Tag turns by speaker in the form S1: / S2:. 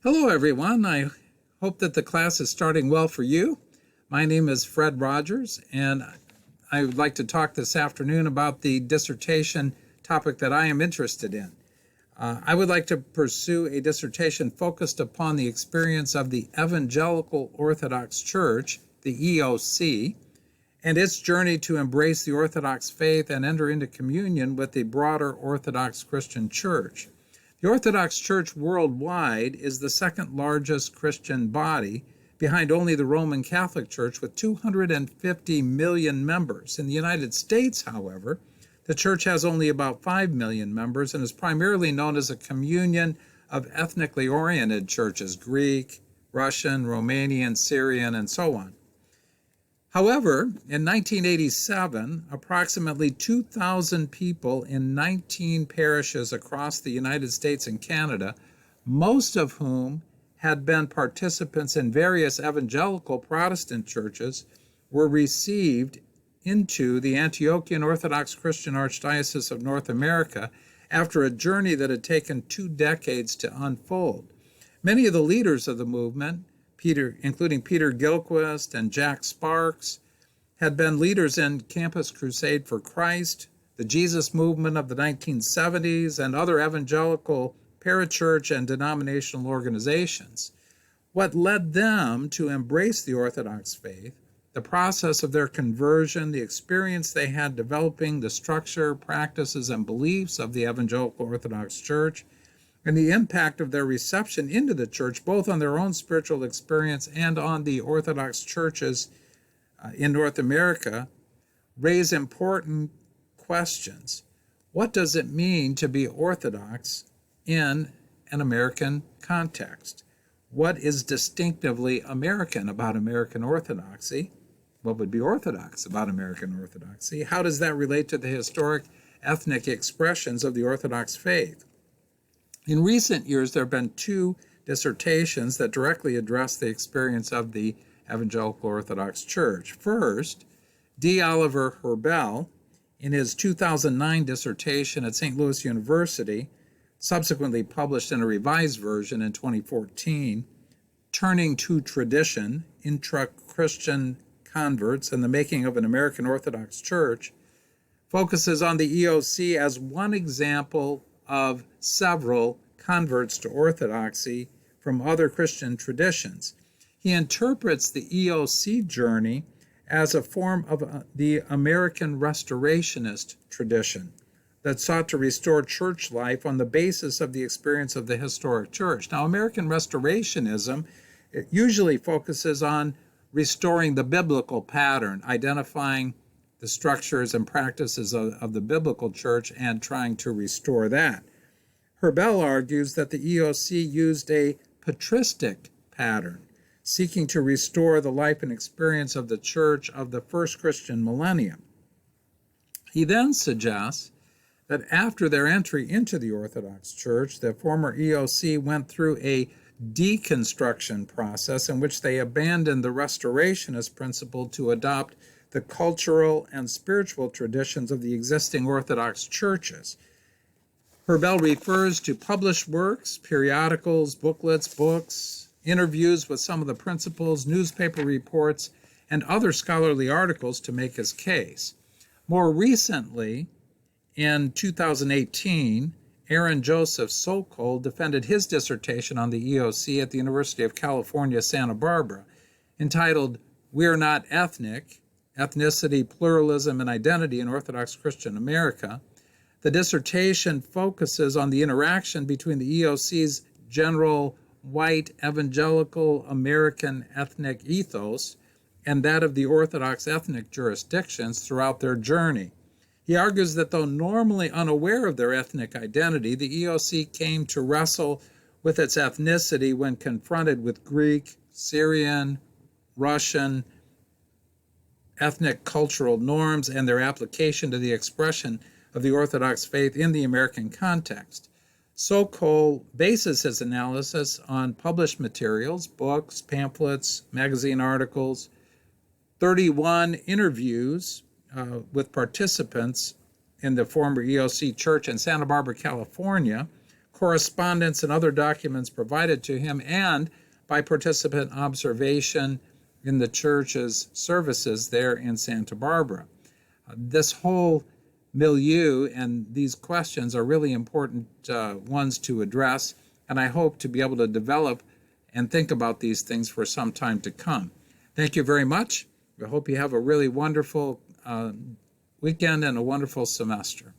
S1: Hello, everyone. I hope that the class is starting well for you. My name is Fred Rogers, and I would like to talk this afternoon about the dissertation topic that I am interested in. I would like to pursue a dissertation focused upon the experience of the Evangelical Orthodox Church, the EOC, and its journey to embrace the Orthodox faith and enter into communion with the broader Orthodox Christian Church. The Orthodox Church worldwide is the second largest Christian body, behind only the Roman Catholic Church, with 250 million members. In the United States, however, the church has only about 5 million members and is primarily known as a communion of ethnically oriented churches: Greek, Russian, Romanian, Syrian, and so on. However, in 1987, approximately 2,000 people in 19 parishes across the United States and Canada, most of whom had been participants in various evangelical Protestant churches, were received into the Antiochian Orthodox Christian Archdiocese of North America after a journey that had taken 2 decades to unfold. Many of the leaders of the movement, including Peter Gilchrist and Jack Sparks, had been leaders in Campus Crusade for Christ, the Jesus movement of the 1970s, and other evangelical parachurch and denominational organizations. What led them to embrace the Orthodox faith, the process of their conversion, the experience they had developing the structure, practices, and beliefs of the Evangelical Orthodox Church, and the impact of their reception into the church, both on their own spiritual experience and on the Orthodox churches in North America, raise important questions. What does it mean to be Orthodox in an American context? What is distinctively American about American Orthodoxy? What would be Orthodox about American Orthodoxy? How does that relate to the historic ethnic expressions of the Orthodox faith? In recent years, there have been 2 dissertations that directly address the experience of the Evangelical Orthodox Church. First, D. Oliver Herbel, in his 2009 dissertation at St. Louis University, subsequently published in a revised version in 2014, Turning to Tradition, Intra-Christian Converts and the Making of an American Orthodox Church, focuses on the EOC as one example of several converts to Orthodoxy from other Christian traditions. He interprets the EOC journey as a form of the American Restorationist tradition that sought to restore church life on the basis of the experience of the historic church. Now, American Restorationism, it usually focuses on restoring the biblical pattern, identifying the structures and practices of the biblical church and trying to restore that. Herbel argues that the EOC used a patristic pattern, seeking to restore the life and experience of the church of the first Christian millennium. He then suggests that after their entry into the Orthodox Church, the former EOC went through a deconstruction process in which they abandoned the restorationist principle to adopt the cultural and spiritual traditions of the existing Orthodox churches. Herbel refers to published works, periodicals, booklets, books, interviews with some of the principals, newspaper reports, and other scholarly articles to make his case. More recently, in 2018, Aaron Joseph Sokol defended his dissertation on the EOC at the University of California, Santa Barbara, entitled "We're Not Ethnic: Ethnicity, Pluralism, and Identity in Orthodox Christian America." The dissertation focuses on the interaction between the EOC's general white evangelical American ethnic ethos and that of the Orthodox ethnic jurisdictions throughout their journey. He argues that though normally unaware of their ethnic identity, the EOC came to wrestle with its ethnicity when confronted with Greek, Syrian, Russian ethnic cultural norms and their application to the expression of the Orthodox faith in the American context. Sokol bases his analysis on published materials, books, pamphlets, magazine articles, 31 interviews with participants in the former EOC church in Santa Barbara, California, correspondence and other documents provided to him, and by participant observation in the church's services there in Santa Barbara. This whole milieu and these questions are really important ones to address, and I hope to be able to develop and think about these things for some time to come. Thank you very much. I hope you have a really wonderful weekend and a wonderful semester.